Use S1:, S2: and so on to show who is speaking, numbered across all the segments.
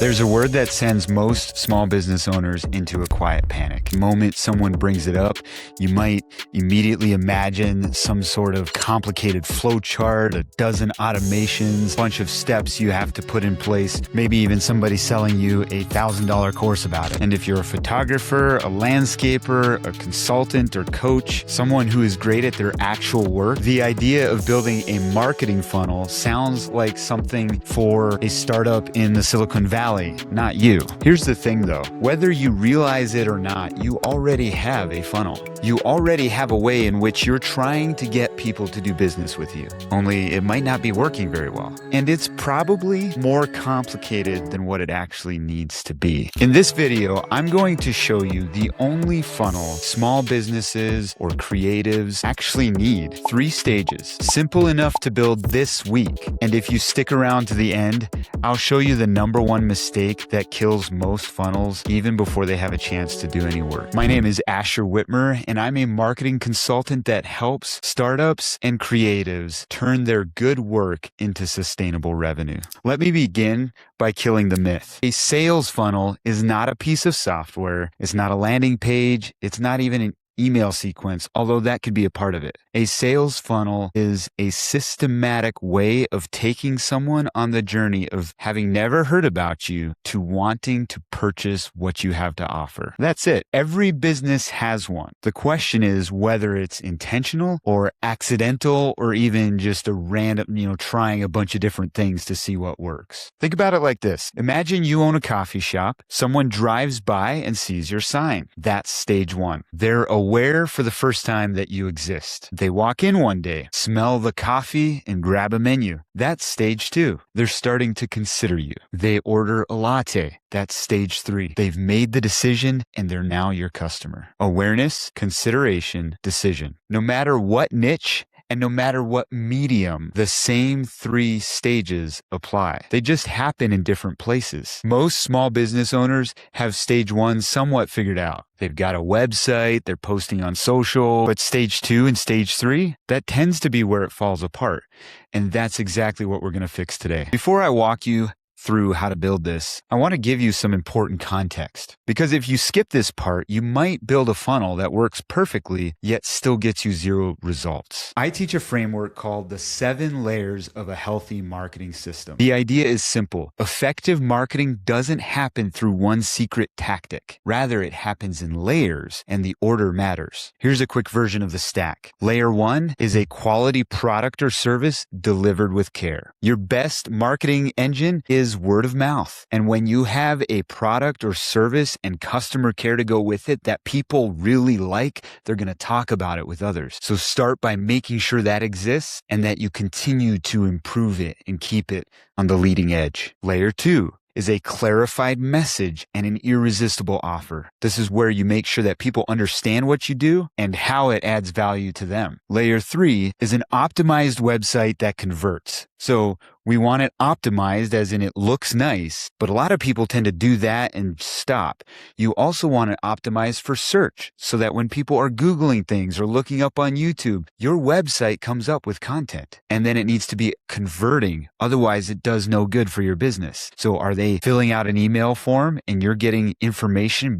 S1: There's a word that sends most small business owners into a quiet panic. The moment someone brings it up, you might immediately imagine some sort of complicated flow chart, a dozen automations, a bunch of steps you have to put in place, maybe even somebody selling you a $1,000 course about it. And if you're a photographer, a landscaper, a consultant or coach, someone who is great at their actual work, the idea of building a marketing funnel sounds like something for a startup in the Silicon Valley, not you. Here's the thing though, whether you realize it or not, you already have a funnel. You already have a way in which you're trying to get people to do business with you, only it might not be working very well. And it's probably more complicated than what it actually needs to be. In this video, I'm going to show you the only funnel small businesses or creatives actually need. 3 stages, simple enough to build this week. And if you stick around to the end, I'll show you the #1 mistake that kills most funnels even before they have a chance to do any work. My name is Asher Whitmer, and I'm a marketing consultant that helps startups and creatives turn their good work into sustainable revenue. Let me begin by killing the myth. A sales funnel is not a piece of software. It's not a landing page. It's not even an email sequence, although that could be a part of it. A sales funnel is a systematic way of taking someone on the journey of having never heard about you to wanting to purchase what you have to offer. That's it. Every business has one. The question is whether it's intentional or accidental or even just a random, trying a bunch of different things to see what works. Think about it like this. Imagine you own a coffee shop. Someone drives by and sees your sign. That's stage 1. They're aware for the first time that you exist. They walk in one day, smell the coffee, and grab a menu. That's stage 2. They're starting to consider you. They order a latte. That's stage 3. They've made the decision and they're now your customer. Awareness, consideration, decision. No matter what niche, and no matter what medium, the same 3 stages apply. They just happen in different places. Most small business owners have stage 1 somewhat figured out. They've got a website, they're posting on social, but stage 2 and stage 3, that tends to be where it falls apart. And that's exactly what we're going to fix today. Before I walk you through how to build this, I want to give you some important context. Because if you skip this part, you might build a funnel that works perfectly, yet still gets you 0 results. I teach a framework called the 7 layers of a healthy marketing system. The idea is simple. Effective marketing doesn't happen through one secret tactic. Rather, it happens in layers, and the order matters. Here's a quick version of the stack. Layer 1 is a quality product or service delivered with care. Your best marketing engine is word of mouth. And when you have a product or service and customer care to go with it that people really like, they're going to talk about it with others. So start by making sure that exists and that you continue to improve it and keep it on the leading edge. Layer 2 is a clarified message and an irresistible offer. This is where you make sure that people understand what you do and how it adds value to them. Layer 3 is an optimized website that converts. So we want it optimized as in it looks nice, but a lot of people tend to do that and stop. You also want it optimized for search so that when people are Googling things or looking up on YouTube, your website comes up with content. And then it needs to be converting. Otherwise, it does no good for your business. So are they filling out an email form and you're getting information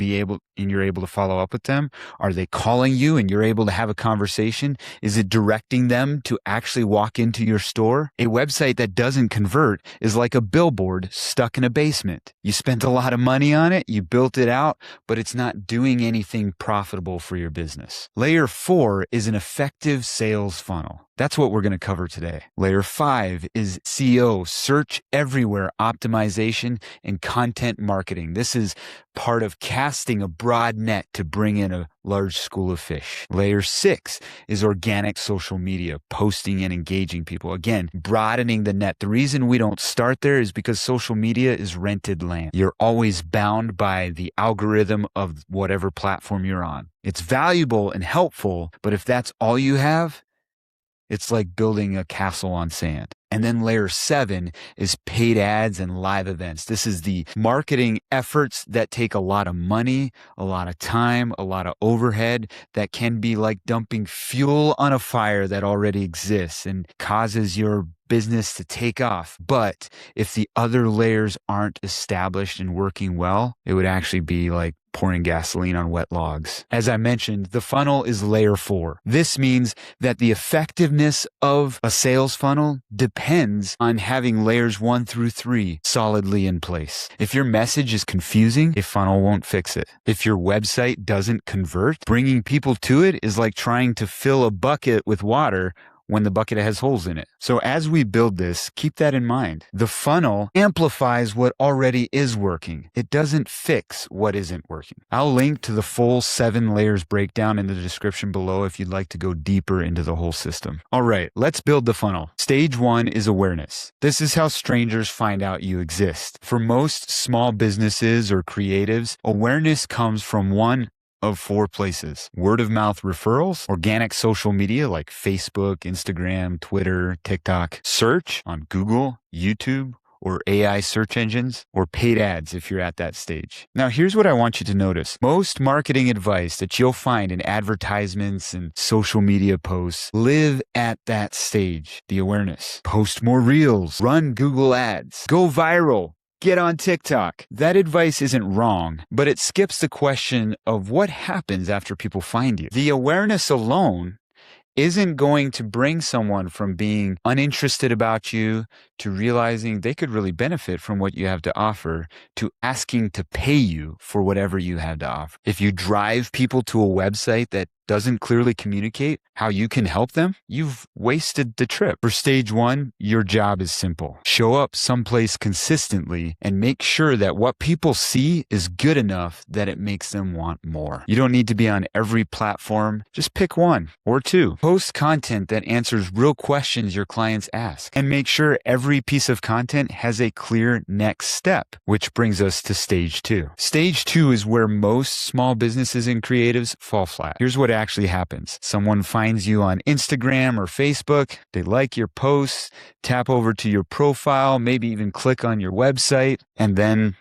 S1: and you're able to follow up with them? Are they calling you and you're able to have a conversation? Is it directing them to actually walk into your store? A website that doesn't convert is like a billboard stuck in a basement. You spent a lot of money on it, you built it out, but it's not doing anything profitable for your business. Layer 4 is an effective sales funnel. That's what we're going to cover today. Layer 5 is SEO, search everywhere optimization and content marketing. This is part of casting a broad net to bring in a large school of fish. Layer 6 is organic social media, posting and engaging people. Again, broadening the net. The reason we don't start there is because social media is rented land. You're always bound by the algorithm of whatever platform you're on. It's valuable and helpful, but if that's all you have, it's like building a castle on sand. And then layer 7 is paid ads and live events. This is the marketing efforts that take a lot of money, a lot of time, a lot of overhead that can be like dumping fuel on a fire that already exists and causes your business to take off. But if the other layers aren't established and working well, it would actually be like pouring gasoline on wet logs. As I mentioned, the funnel is layer 4. This means that the effectiveness of a sales funnel depends on having layers 1 through 3 solidly in place. If your message is confusing, a funnel won't fix it. If your website doesn't convert, bringing people to it is like trying to fill a bucket with water when the bucket has holes in it. So as we build this, keep that in mind. The funnel amplifies what already is working. It doesn't fix what isn't working. I'll link to the full 7 layers breakdown in the description below if you'd like to go deeper into the whole system. All right, let's build the funnel. Stage 1 is awareness. This is how strangers find out you exist. For most small businesses or creatives, awareness comes from one of 4 places: word of mouth referrals, organic social media like Facebook, Instagram, Twitter, TikTok, search on Google, YouTube, or AI search engines, or paid ads if you're at that stage. Now, here's what I want you to notice. Most marketing advice that you'll find in advertisements and social media posts live at that stage, the awareness. Post more reels, run Google ads, go viral, get on TikTok. That advice isn't wrong, but it skips the question of what happens after people find you. The awareness alone isn't going to bring someone from being uninterested about you to realizing they could really benefit from what you have to offer to asking to pay you for whatever you have to offer. If you drive people to a website that doesn't clearly communicate how you can help them, you've wasted the trip. For stage 1, your job is simple. Show up someplace consistently and make sure that what people see is good enough that it makes them want more. You don't need to be on every platform. Just pick 1 or 2. Post content that answers real questions your clients ask, and make sure every piece of content has a clear next step, which brings us to stage 2. Stage 2 is where most small businesses and creatives fall flat. Here's what actually happens. Someone finds you on Instagram or Facebook, they like your posts, tap over to your profile, maybe even click on your website, and then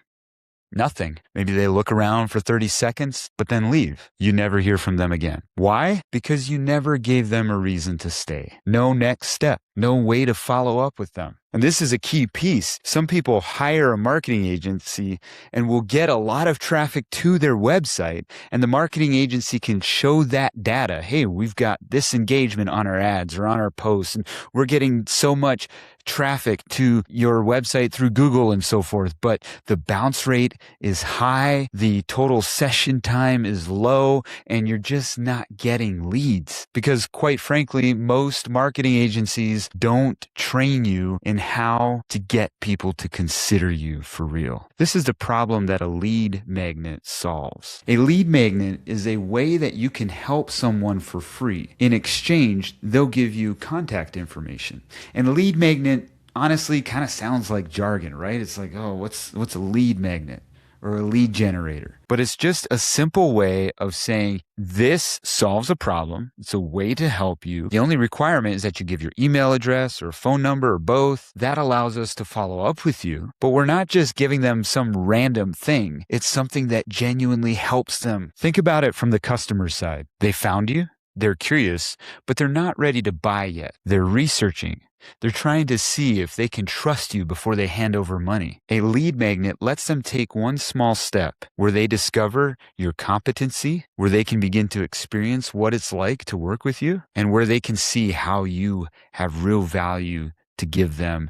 S1: nothing. Maybe they look around for 30 seconds, but then leave. You never hear from them again. Why? Because you never gave them a reason to stay. No next step. No way to follow up with them. And this is a key piece. Some people hire a marketing agency and will get a lot of traffic to their website, and the marketing agency can show that data. Hey, we've got this engagement on our ads or on our posts, and we're getting so much traffic to your website through Google and so forth. But the bounce rate is high, the total session time is low, and you're just not getting leads. Because quite frankly, most marketing agencies don't train you in how to get people to consider you for real. This is the problem that a lead magnet solves. A lead magnet is a way that you can help someone for free. In exchange, they'll give you contact information. And a lead magnet honestly kind of sounds like jargon, right? It's like, oh, what's a lead magnet? Or a lead generator. But it's just a simple way of saying this solves a problem. It's a way to help you. The only requirement is that you give your email address or phone number or both. That allows us to follow up with you. But we're not just giving them some random thing. It's something that genuinely helps them. Think about it from the customer side. They found you. They're curious, but they're not ready to buy yet. They're researching. They're trying to see if they can trust you before they hand over money. A lead magnet lets them take one small step where they discover your competency, where they can begin to experience what it's like to work with you, and where they can see how you have real value to give them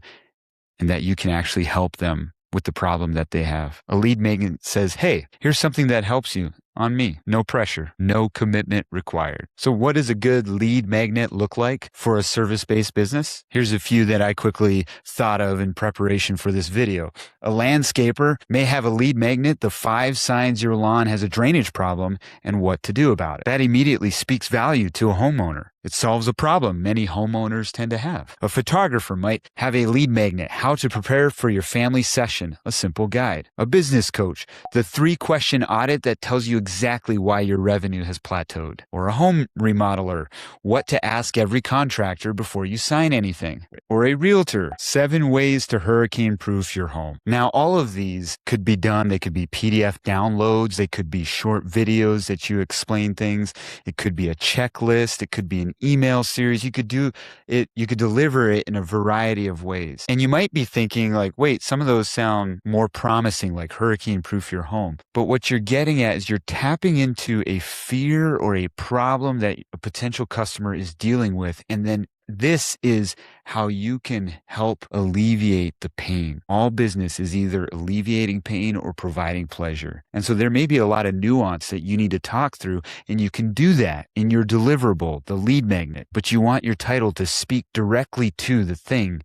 S1: and that you can actually help them with the problem that they have. A lead magnet says, hey, here's something that helps you. On me. No pressure. No commitment required. So what does a good lead magnet look like for a service-based business? Here's a few that I quickly thought of in preparation for this video. A landscaper may have a lead magnet, the 5 signs your lawn has a drainage problem and what to do about it. That immediately speaks value to a homeowner. It solves a problem many homeowners tend to have. A photographer might have a lead magnet, how to prepare for your family session, a simple guide. A business coach, the 3-question audit that tells you exactly why your revenue has plateaued. Or a home remodeler, what to ask every contractor before you sign anything. Or a realtor, 7 ways to hurricane-proof your home. Now, all of these could be done. They could be PDF downloads. They could be short videos that you explain things. It could be a checklist. It could be an email series. You could do it. You could deliver it in a variety of ways. And you might be thinking like, wait, some of those sound more promising, like hurricane-proof your home. But what you're getting at is you're tapping into a fear or a problem that a potential customer is dealing with, and then this is how you can help alleviate the pain. All business is either alleviating pain or providing pleasure. And so there may be a lot of nuance that you need to talk through, and you can do that in your deliverable, the lead magnet. But you want your title to speak directly to the thing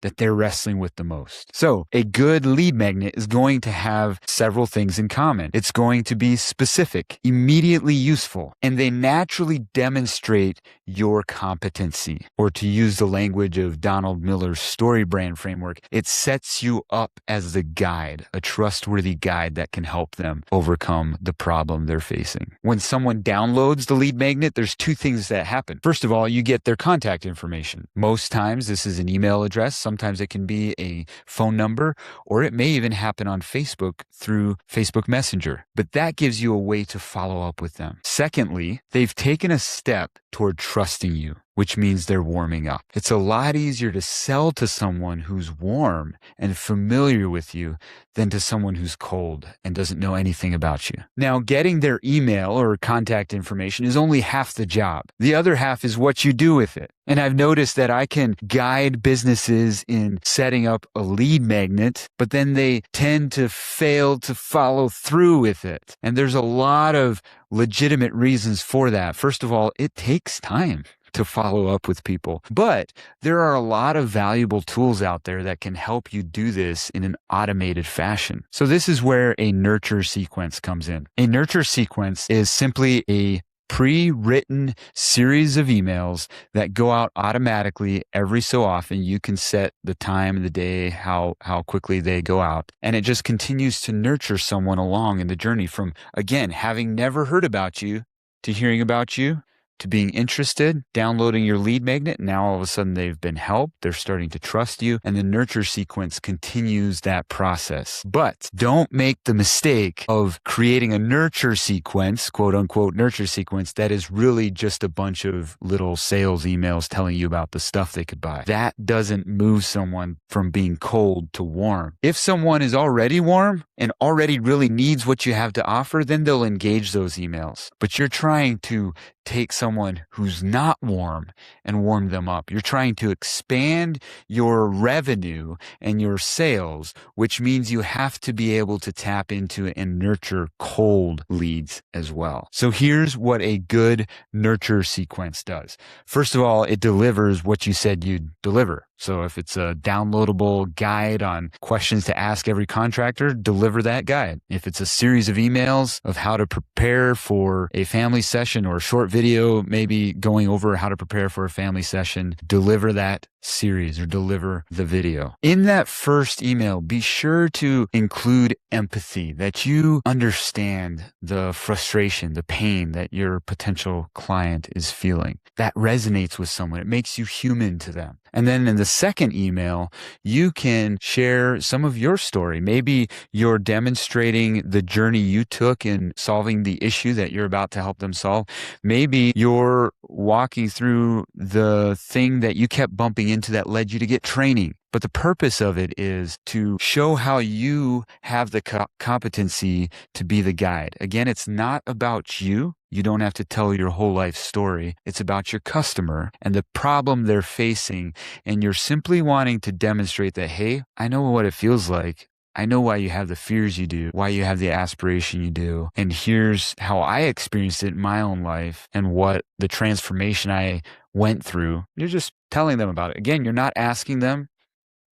S1: that they're wrestling with the most. So a good lead magnet is going to have several things in common. It's going to be specific, immediately useful, and they naturally demonstrate your competency. Or to use the language of Donald Miller's story brand framework, it sets you up as the guide, a trustworthy guide that can help them overcome the problem they're facing. When someone downloads the lead magnet, there's 2 things that happen. First of all, you get their contact information. Most times this is an email address. Sometimes it can be a phone number, or it may even happen on Facebook through Facebook Messenger. But that gives you a way to follow up with them. Secondly, they've taken a step toward trusting you, which means they're warming up. It's a lot easier to sell to someone who's warm and familiar with you than to someone who's cold and doesn't know anything about you. Now, getting their email or contact information is only half the job. The other half is what you do with it. And I've noticed that I can guide businesses in setting up a lead magnet, but then they tend to fail to follow through with it. And there's a lot of legitimate reasons for that. First of all, it takes time to follow up with people. But there are a lot of valuable tools out there that can help you do this in an automated fashion. So this is where a nurture sequence comes in. A nurture sequence is simply a pre-written series of emails that go out automatically every so often. You can set the time of the day, how quickly they go out. And it just continues to nurture someone along in the journey from, again, having never heard about you to hearing about you, to being interested, downloading your lead magnet. Now all of a sudden they've been helped. They're starting to trust you. And the nurture sequence continues that process. But don't make the mistake of creating a nurture sequence, quote unquote nurture sequence, that is really just a bunch of little sales emails telling you about the stuff they could buy. That doesn't move someone from being cold to warm. If someone is already warm and already really needs what you have to offer, then they'll engage those emails. But you're trying to take someone who's not warm and warm them up. You're trying to expand your revenue and your sales, which means you have to be able to tap into and nurture cold leads as well. So here's what a good nurture sequence does. First of all, it delivers what you said you'd deliver. So if it's a downloadable guide on questions to ask every contractor, deliver that guide. If it's a series of emails of how to prepare for a family session or a short video, maybe going over how to prepare for a family session, deliver that series or deliver the video. In that first email, be sure to include empathy, that you understand the frustration, the pain that your potential client is feeling. That resonates with someone. It makes you human to them. And then in the second email, you can share some of your story. Maybe you're demonstrating the journey you took in solving the issue that you're about to help them solve. Maybe you're walking through the thing that you kept bumping into that led you to get training. But the purpose of it is to show how you have the competency to be the guide. Again, it's not about you. You don't have to tell your whole life story. It's about your customer and the problem they're facing. And you're simply wanting to demonstrate that, hey, I know what it feels like. I know why you have the fears you do, why you have the aspiration you do. And here's how I experienced it in my own life and what the transformation I went through. You're just telling them about it. Again, you're not asking them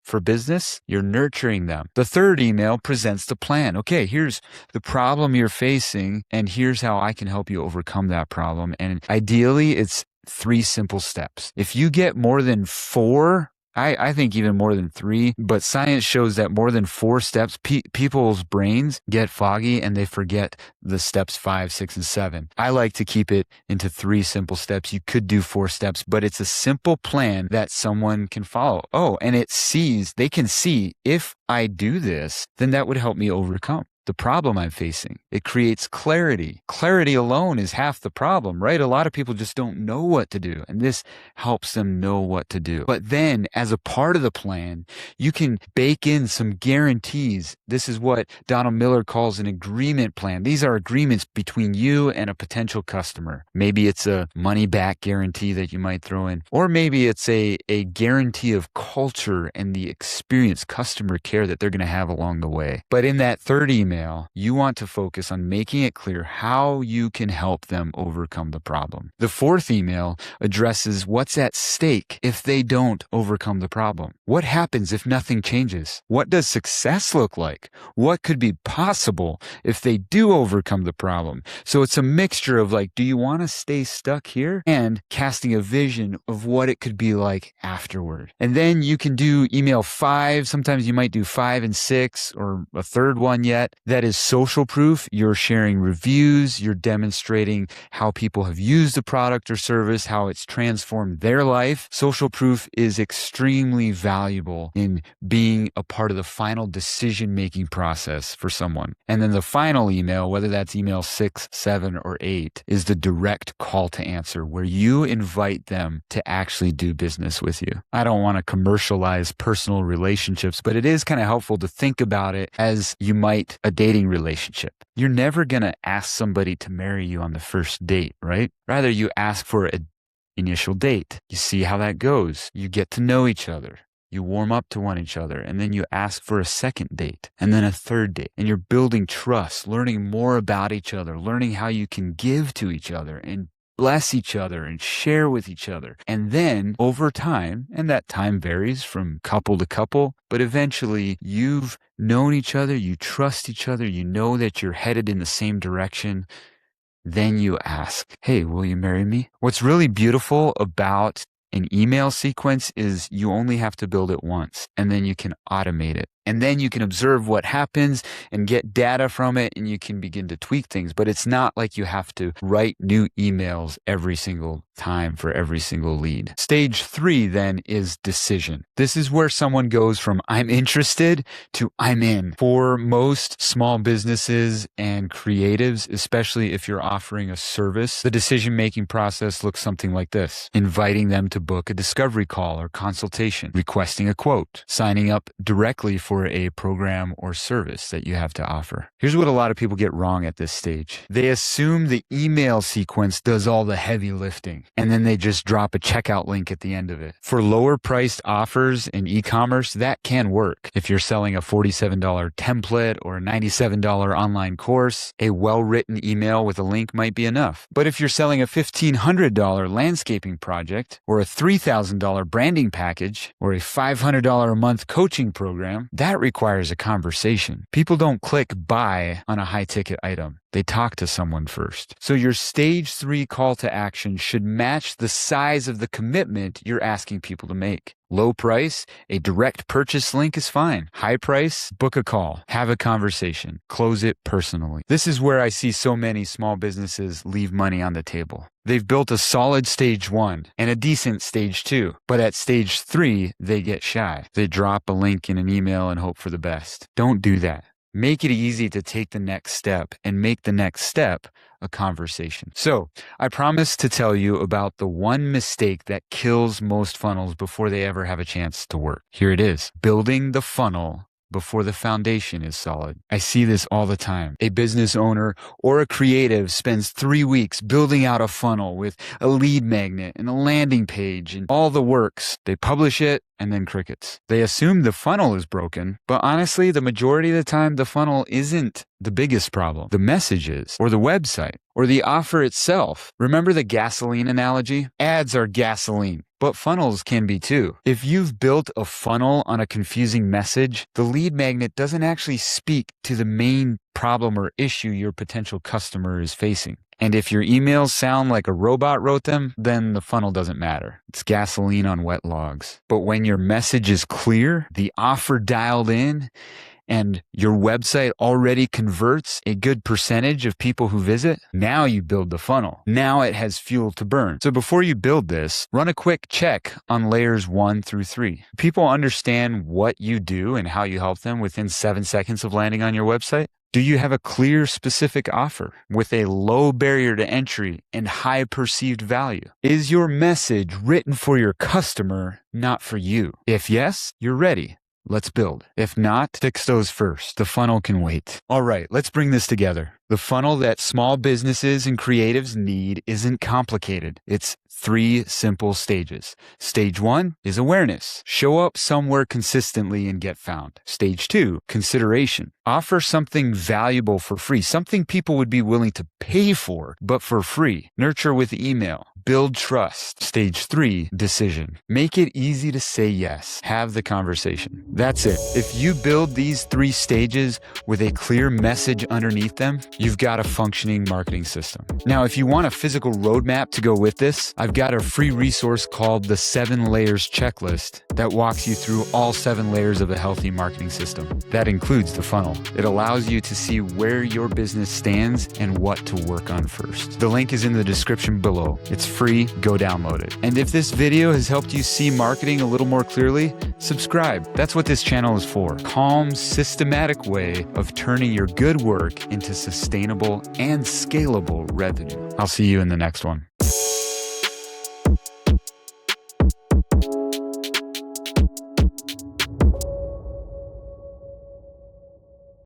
S1: for business, you're nurturing them. The third email presents the plan. Okay, here's the problem you're facing, and here's how I can help you overcome that problem. And ideally, it's 3 simple steps. If you get more than 4 I think even more than 3, but science shows that more than 4 steps, people's brains get foggy and they forget the steps 5, 6, and 7. I like to keep it into 3 simple steps. You could do 4 steps, but it's a simple plan that someone can follow. Oh, and they can see, if I do this, then that would help me overcome the problem I'm facing. It creates clarity. Clarity alone is half the problem, right? A lot of people just don't know what to do, and this helps them know what to do. But then, as a part of the plan, you can bake in some guarantees. This is what Donald Miller calls an agreement plan. These are agreements between you and a potential customer. Maybe it's a money-back guarantee that you might throw in, or maybe it's a guarantee of culture and the experience, customer care that they're going to have along the way. But in that third email, you want to focus on making it clear how you can help them overcome the problem. The fourth email addresses what's at stake if they don't overcome the problem. What happens if nothing changes? What does success look like? What could be possible if they do overcome the problem? So it's a mixture of like, do you want to stay stuck here? And casting a vision of what it could be like afterward. And then you can do email 5. Sometimes you might do 5 and 6 or a third one yet. That is social proof. You're sharing reviews. You're demonstrating how people have used the product or service, how it's transformed their life. Social proof is extremely valuable in being a part of the final decision-making process for someone. And then the final email, whether that's email 6, 7, or 8, is the direct call to answer where you invite them to actually do business with you. I don't want to commercialize personal relationships, but it is kind of helpful to think about it as you might a dating relationship. You're never going to ask somebody to marry you on the first date, right? Rather, you ask for an initial date. You see how that goes. You get to know each other. You warm up to one each other, and then you ask for a second date, and then a third date. And you're building trust, learning more about each other, learning how you can give to each other and bless each other and share with each other. And then over time, and that time varies from couple to couple, but eventually you've known each other, you trust each other, you know that you're headed in the same direction. Then you ask, hey, will you marry me? What's really beautiful about an email sequence is you only have to build it once, and then you can automate it. And then you can observe what happens and get data from it, and you can begin to tweak things. But it's not like you have to write new emails every single time for every single lead. Stage 3 then is decision. This is where someone goes from I'm interested to I'm in. For most small businesses and creatives, especially if you're offering a service, the decision-making process looks something like this. Inviting them to book a discovery call or consultation, requesting a quote, signing up directly for a program or service that you have to offer. Here's what a lot of people get wrong at this stage. They assume the email sequence does all the heavy lifting, and then they just drop a checkout link at the end of it. For lower priced offers in e-commerce, that can work. If you're selling a $47 template or a $97 online course, a well-written email with a link might be enough. But if you're selling a $1,500 landscaping project or a $3,000 branding package or a $500 a month coaching program, that requires a conversation. People don't click buy on a high-ticket item. They talk to someone first. So your stage 3 call to action should match the size of the commitment you're asking people to make. Low price, a direct purchase link is fine. High price, book a call, have a conversation, close it personally. This is where I see so many small businesses leave money on the table. They've built a solid stage 1 and a decent stage 2, but at stage 3, they get shy. They drop a link in an email and hope for the best. Don't do that. Make it easy to take the next step and make the next step a conversation. So I promised to tell you about the one mistake that kills most funnels before they ever have a chance to work. Here it is. Building the funnel before the foundation is solid. I see this all the time. A business owner or a creative spends 3 weeks building out a funnel with a lead magnet and a landing page and all the works. They publish it and then crickets. They assume the funnel is broken, but honestly, the majority of the time, the funnel isn't the biggest problem. The message is, or the website, or the offer itself. Remember the gasoline analogy? Ads are gasoline, but funnels can be too. If you've built a funnel on a confusing message, the lead magnet doesn't actually speak to the main problem or issue your potential customer is facing. And if your emails sound like a robot wrote them, then the funnel doesn't matter. It's gasoline on wet logs. But when your message is clear, the offer dialed in, and your website already converts a good percentage of people who visit, now you build the funnel. Now it has fuel to burn. So before you build this, run a quick check on layers 1 through 3. People understand what you do and how you help them within 7 seconds of landing on your website. Do you have a clear, specific offer with a low barrier to entry and high perceived value? Is your message written for your customer, not for you? If yes, you're ready. Let's build. If not, fix those first. The funnel can wait. All right, let's bring this together. The funnel that small businesses and creatives need isn't complicated. It's 3 simple stages. Stage 1 is awareness. Show up somewhere consistently and get found. Stage 2, consideration. Offer something valuable for free, something people would be willing to pay for, but for free. Nurture with email. Build trust. Stage 3, decision. Make it easy to say yes. Have the conversation. That's it. If you build these 3 stages with a clear message underneath them, you've got a functioning marketing system. Now, if you want a physical roadmap to go with this, I've got a free resource called the 7 Layers Checklist that walks you through all 7 layers of a healthy marketing system. That includes the funnel. It allows you to see where your business stands and what to work on first. The link is in the description below. It's free. Go download it. And if this video has helped you see marketing a little more clearly, subscribe. That's what this channel is for. Calm, systematic way of turning your good work into sustainable and scalable revenue. I'll see you in the next one.